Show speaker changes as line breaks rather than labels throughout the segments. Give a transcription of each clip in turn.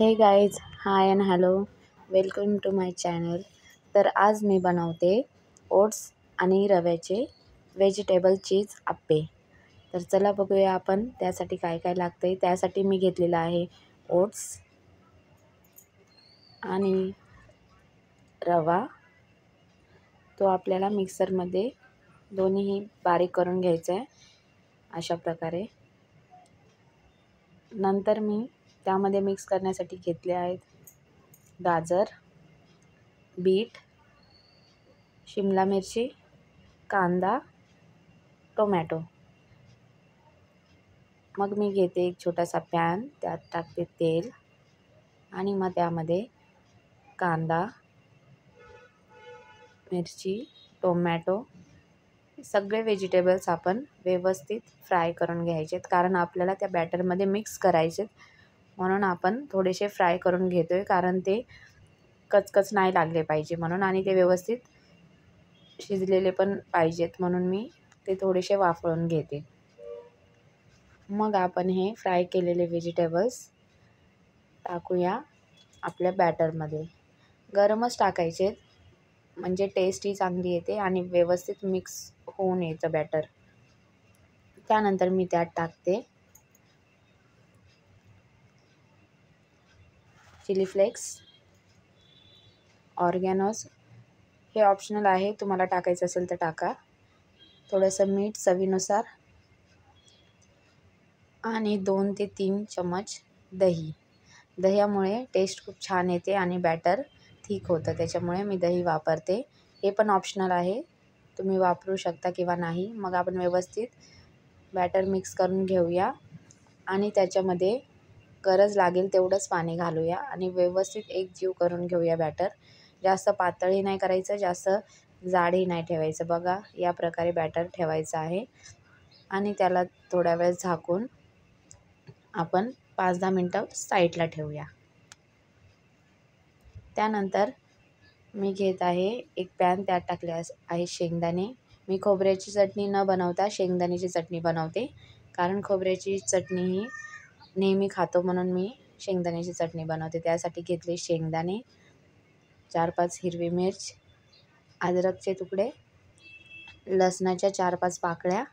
हे guys, hi and hello, welcome to my channel. तर आज मी बनवते ओट्स आणि रव्याचे व्हेजिटेबल चीज आप्पे. तर चला बघूया आपण त्यासाठी काय काय लागते. त्यासाठी मी घेतलेला आहे ओट्स आणि रवा. तो आपल्याला मिक्सरमध्ये दोन्हीही बारीक करून घ्यायचा आहे अशा प्रकारे. नंतर मी त्यामध्ये मिक्स करण्यासाठी घेतले आहेत गाजर, बीट, शिमला मिरची, कांदा, टोमॅटो. मग मी घेते एक छोटासा पॅन, त्यात टाकते तेल आणि मग त्यामध्ये कांदा, मिरची, टोमॅटो सगळे व्हेजिटेबल्स आपण व्यवस्थित फ्राय करून घ्यायचे आहेत, कारण आपल्याला त्या बॅटरमध्ये मिक्स करायचे. म्हणून आपण थोडेसे फ्राय करून घेतो आहे, कारण ते कचकच नाही लागले पाहिजे म्हणून, आणि ते व्यवस्थित शिजलेले पण पाहिजेत म्हणून मी ते थोडेसे वाफळून घेते. मग आपण हे फ्राय केलेले व्हेजिटेबल्स टाकूया आपल्या बॅटरमध्ये. गरमच टाकायचे म्हणजे टेस्टही चांगली येते आणि व्यवस्थित मिक्स होऊन येतं बॅटर. त्यानंतर मी त्यात टाकते चिली फ्लेक्स, ऑर्गॅनोज. हे ऑप्शनल आहे, तुम्हाला टाकायचं असेल तर टाका. थोडंसं मीठ चवीनुसार आणि 2 ते 3 चमच दही. दह्यामुळे टेस्ट खूप छान येते आणि बॅटर थिक होतं, त्याच्यामुळे मी दही वापरते. हे पण ऑप्शनल आहे, तुम्ही वापरू शकता किंवा नाही. मग आपण व्यवस्थित बॅटर मिक्स करून घेऊया आणि त्याच्यामध्ये गरज लागेल तेवढंच पाणी घालूया आणि व्यवस्थित एकजीव करून घेऊया बॅटर. जास्त पातळही नाही करायचं, जास्त जाडही नाही ठेवायचं. बघा, या प्रकारे बॅटर ठेवायचं आहे आणि त्याला थोड्या वेळ झाकून आपण 5-10 मिनटं साईडला ठेवूया. त्यानंतर मी घेत आहे एक पॅन, त्यात टाकले आहे शेंगदाणे. मी खोबऱ्याची चटणी न बनवता शेंगदाण्याची चटणी बनवते, कारण खोबऱ्याची चटणी ही नेहमी खातो म्हणून मी शेंगदाण्याची चटणी बनवते. त्यासाठी घेतले शेंगदाणे, 4-5 हिरवी मिर्च, अद्रकचे तुकडे, लसणाच्या 4-5 पाकळ्या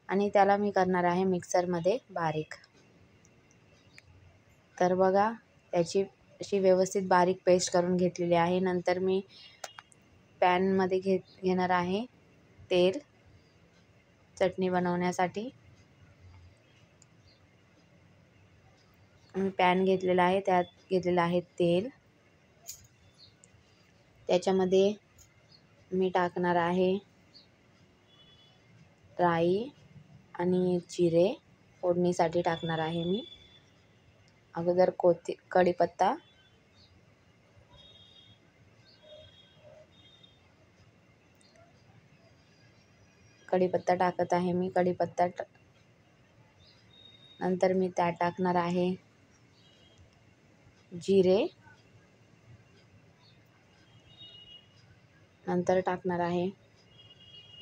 आणि त्याला मी करणार आहे मिक्सरमध्ये बारीक. तर बघा, त्याची अशी व्यवस्थित बारीक पेस्ट करून घेतलेली आहे. नंतर मी पॅनमध्ये घेणार आहे तेल चटणी बनवण्यासाठी. मी पॅन घेतलेला आहे, त्यात घेतलेलं आहे तेल. त्याच्यामध्ये मी टाकणार आहे राई आणि जिरे फोडणीसाठी टाकणार आहे मी. अगोदर कढीपत्ता, कढीपत्ता टाकत आहे मी. नंतर मी त्यात टाकणार आहे जिरे. नंतर टाकणार आहे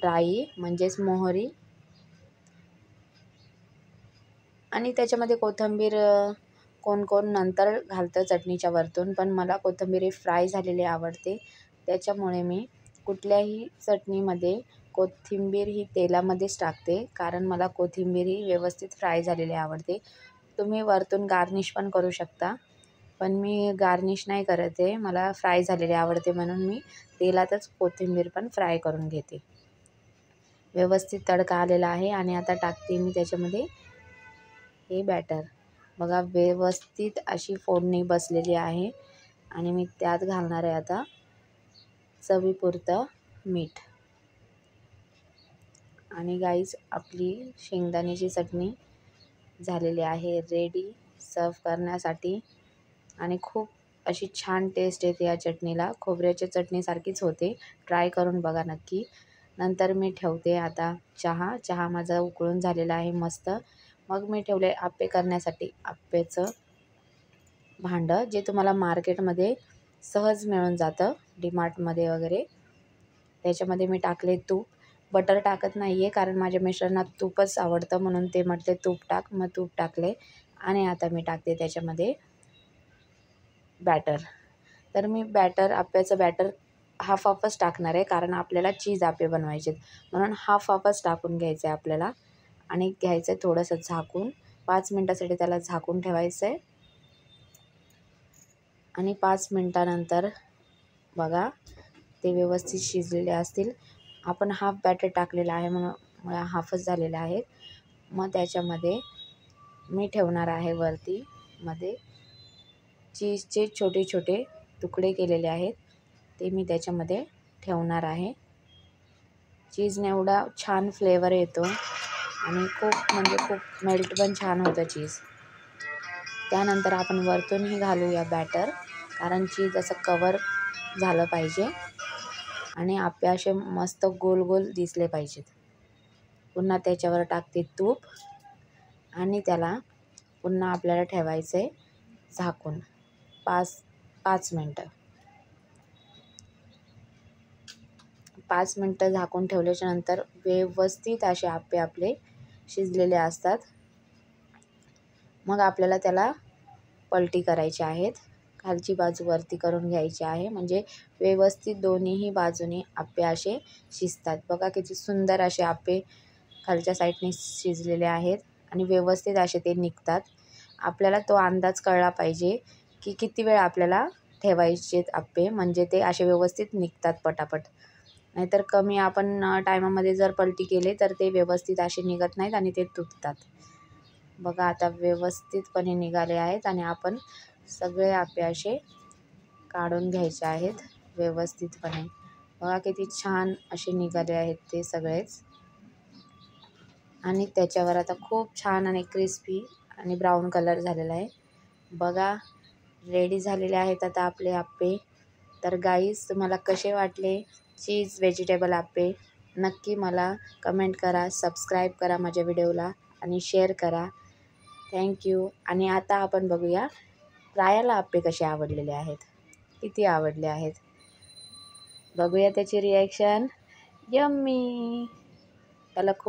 राई म्हणजेच मोहरी आणि त्याच्यामध्ये कोथिंबीर कोण नंतर घालतं चटणीच्या वरतून, पण मला कोथिंबीर ही फ्राय झालेली आवडते. त्याच्यामुळे मी कुठल्याही चटणीमध्ये कोथिंबीर ही तेलामध्येच टाकते, कारण मला कोथिंबीर ही व्यवस्थित फ्राय झालेली आवडते. तुम्ही वरतून गार्निश पण करू शकता, पण मी गार्निश नाही करत आहे, मला फ्राय झालेली आवडते म्हणून मी तेलातच कोथिंबीर पण फ्राय करून घेते. व्यवस्थित तडका आलेला आहे आणि आता टाकते मी त्याच्यामध्ये हे बॅटर. बघा, व्यवस्थित अशी फोडणी बसलेली आहे आणि मी त्यात घालणार आहे आता चवीपुरतं मीठ. आणि गाईज, आपली शेंगदाण्याची चटणी झालेली आहे रेडी सर्व करण्यासाठी आणि खूप अशी छान टेस्ट येते या चटणीला. खोबऱ्याच्या चटणीसारखीच होते, ट्राय करून बघा नक्की. नंतर मी ठेवते आता चहा माझा उकळून झालेला आहे मस्त. मग मी ठेवले आप्पे करण्यासाठी आप्पेचं भांडं, जे तुम्हाला मार्केटमध्ये सहज मिळून जातं, डीमार्टमध्ये वगैरे. त्याच्यामध्ये मी टाकले तूप. बटर टाकत नाही आहे, कारण माझ्या मिस्टरांना तूपच आवडतं म्हणून ते म्हटले तूप टाक. मग तूप टाकले आणि आता मी टाकते त्याच्यामध्ये बॅटर. तर मी आप्याचं बॅटर हाफच टाकणार आहे, कारण आपल्याला चीज आप्पे बनवायचे आहेत, म्हणून हाफच टाकून घ्यायचं आहे आपल्याला. आणि घ्यायचं आहे थोडंसं झाकून, 5 मिनटासाठी त्याला झाकून ठेवायचं आहे. आणि 5 मिनटानंतर बघा ते व्यवस्थित शिजलेले असतील. आपण हाफ बॅटर टाकलेलं आहे म्हणून हाफच झालेले आहेत. मग त्याच्यामध्ये मी ठेवणार आहे वरती मध्ये चीजचे छोटे छोटे तुकडे केलेले आहेत, ते मी त्याच्यामध्ये ठेवणार आहे. चीजने एवढा छान फ्लेवर येतो आणि खूप मेल्ट पण छान होतं चीज. त्यानंतर आपण वरतूनही घालूया बॅटर, कारण चीज असं कवर झालं पाहिजे आणि आप्पे असे मस्त गोल गोल दिसले पाहिजेत. पुन्हा त्याच्यावर टाकते तूप आणि त्याला पुन्हा आपल्याला ठेवायचं आहे झाकून 5 मिनटं. 5 मिनटं झाकून ठेवल्याच्या नंतर व्यवस्थित असे आप्पे आपले शिजलेले असतात. मग आपल्याला त्याला पलटी करायची आहेत, खालची बाजू वरती करून घ्यायची आहे, म्हणजे व्यवस्थित दोन्हीही बाजूने आप्पे असे शिजतात. बघा किती सुंदर असे आप्पे खालच्या साईडने शिजलेले आहेत आणि व्यवस्थित असे ते निघतात. आपल्याला तो अंदाज कळला पाहिजे की किती वेळ आपल्याला ठेवायचे आप्पे, म्हणजे ते असे व्यवस्थित निघतात पटापट. नाहीतर कमी आपण टायमामध्ये जर पलटी केले तर ते व्यवस्थित असे निघत नाहीत आणि ते तुटतात. बघा आता व्यवस्थितपणे निघाले आहेत आणि आपण सगळे आप्पे असे काढून घ्यायचे आहेत व्यवस्थितपणे. बघा किती छान असे निघाले आहेत ते सगळेच. आणि त्याच्यावर आता खूप छान आणि क्रिस्पी आणि ब्राऊन कलर झालेला आहे. बघा रेडी झालेले आहेत आता आपले आप्पे. तर गाईज तुम्हाला कसे वाटले चीज व्हेजिटेबल आप्पे, नक्की मला कमेंट करा, सबस्क्राईब करा माझ्या व्हिडिओला आणि शेअर करा. थँक्यू. आणि आता आपण बघूया प्रायाला आप्पे कसे आवडलेले आहेत, किती आवडले आहेत. बघूया त्याची रिॲक्शन. यम्मी. त्याला खूप